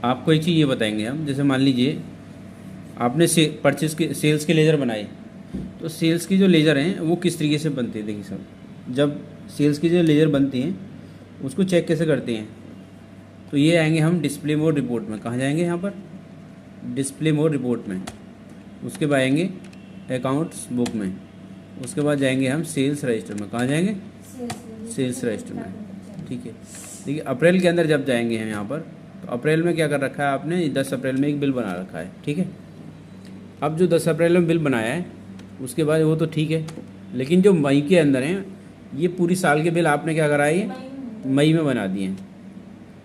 आपको एक चीज़ ये बताएंगे हम, जैसे मान लीजिए आपने परचेज के सेल्स के लेज़र बनाए, तो सेल्स की जो लेज़र हैं वो किस तरीके से बनते हैं। देखिए सर, जब सेल्स की जो लेज़र बनती हैं उसको चेक कैसे करते हैं, तो ये आएंगे हम डिस्प्ले मोड रिपोर्ट में। कहाँ जाएंगे, यहाँ पर डिस्प्ले मोड रिपोर्ट में। उसके बाद आएंगे अकाउंट्स बुक में। उसके बाद जाएंगे हम सेल्स रजिस्टर में। कहाँ जाएंगे, सेल्स रजिस्टर में। ठीक है, देखिए अप्रैल के अंदर जब जाएंगे हम यहाँ पर, तो अप्रैल में क्या कर रखा है आपने, 10 अप्रैल में एक बिल बना रखा है। ठीक है, अब जो 10 अप्रैल में बिल बनाया है उसके बाद वो तो ठीक है, लेकिन जो मई के अंदर हैं ये पूरी साल के बिल आपने क्या कराई है, मई में बना दिए हैं।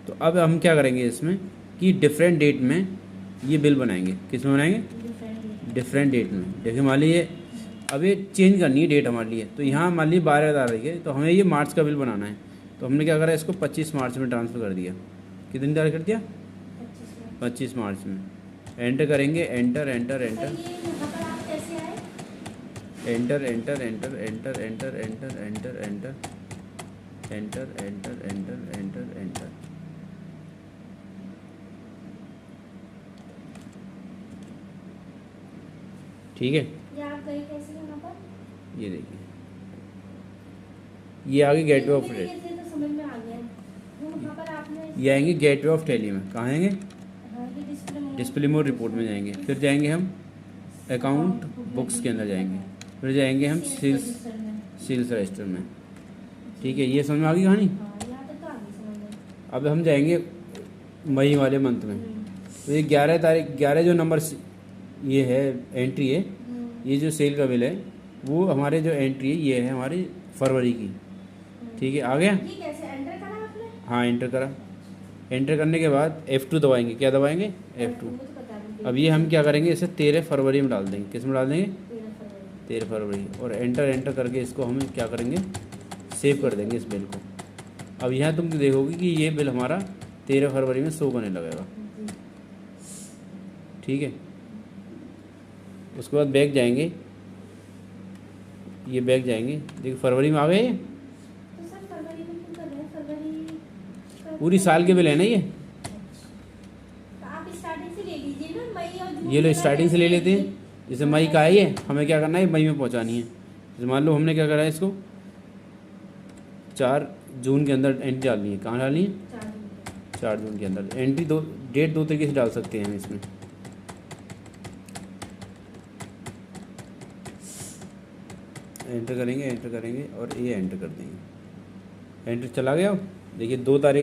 तो अब हम क्या करेंगे इसमें कि डिफरेंट डेट में ये बिल बनाएंगे। किस में बनाएंगे, डिफरेंट डेट में। देखिए मान लीजिए अब ये चेंज करनी है डेट हमारे लिए, तो यहाँ मान लीजिए 12 तारीख है, तो हमें ये मार्च का बिल बनाना है। तो हमने क्या करा, इसको 25 मार्च में ट्रांसफ़र कर दिया। कितनी तारीख कर दिया, 25 मार्च में। एंटर करेंगे, enter enter enter enter enter enter enter enter enter enter enter enter enter enter enter enter. ठीक है, ये आप गए कैसे यहाँ पर? ये देखिए ये आगे गेटवे ऑफ ये तो समझ में आ गया। वहाँ पर आपने ये आएंगे गेटवे ऑफ टैली में। कहाँ आएंगे, हाँ, ये डिस्प्ले मोड रिपोर्ट में जाएंगे। फिर जाएंगे हम अकाउंट बुक्स के अंदर जाएंगे। फिर जाएंगे हम सेल्स रजिस्टर में। ठीक है, ये समझ में आ गई कहानी। हाँ, यहाँ तक तो आ गई समझ में। अब हम जाएंगे मई वाले मंथ में। तो ये 11 तारीख, 11 जो नंबर ये है एंट्री है, ये जो सेल का बिल है वो हमारे जो एंट्री है ये है हमारी फरवरी की। ठीक है, आ गया। ये कैसे एंटर करा आपने? हाँ, एंटर करा। एंटर करने के बाद F2 दबाएंगे। क्या दबाएंगे, F2। वो तो पता नहीं। अब ये हम क्या करेंगे, इसे 13 फरवरी में डाल देंगे। किस में डाल देंगे, 13 फरवरी। 13 फरवरी। और एंटर एंटर करके इसको हम क्या करेंगे, सेव कर देंगे इस बिल को। अब यहाँ तुम देखोगे कि ये बिल हमारा 13 फरवरी में शो करने लगेगा। ठीक है, उसके बाद बैक जाएंगे, ये बैक जाएंगे। देखिए फरवरी में आ गए ये, तो सर फरवरी में क्यों कर रहे हैं? फरवरी पूरी साल के बिल है ना ये। तो आप स्टार्टिंग से ले लीजिए ना, मई और जून ये लो के स्टार्टिंग से ले लेते हैं। जैसे मई का है ये, हमें क्या करना है, मई में पहुंचानी है। जैसे मान लो हमने क्या करा है, इसको 4 जून के अंदर एंट्री डालनी है। कहाँ डालनी है, 4 जून के अंदर। एंट्री दो डेट दो तरीके से डाल सकते हैं हम इसमें। एंटर करेंगे, एंटर करेंगे और ये एंटर कर देंगे। एंटर चला गया। देखिए 2 तारीख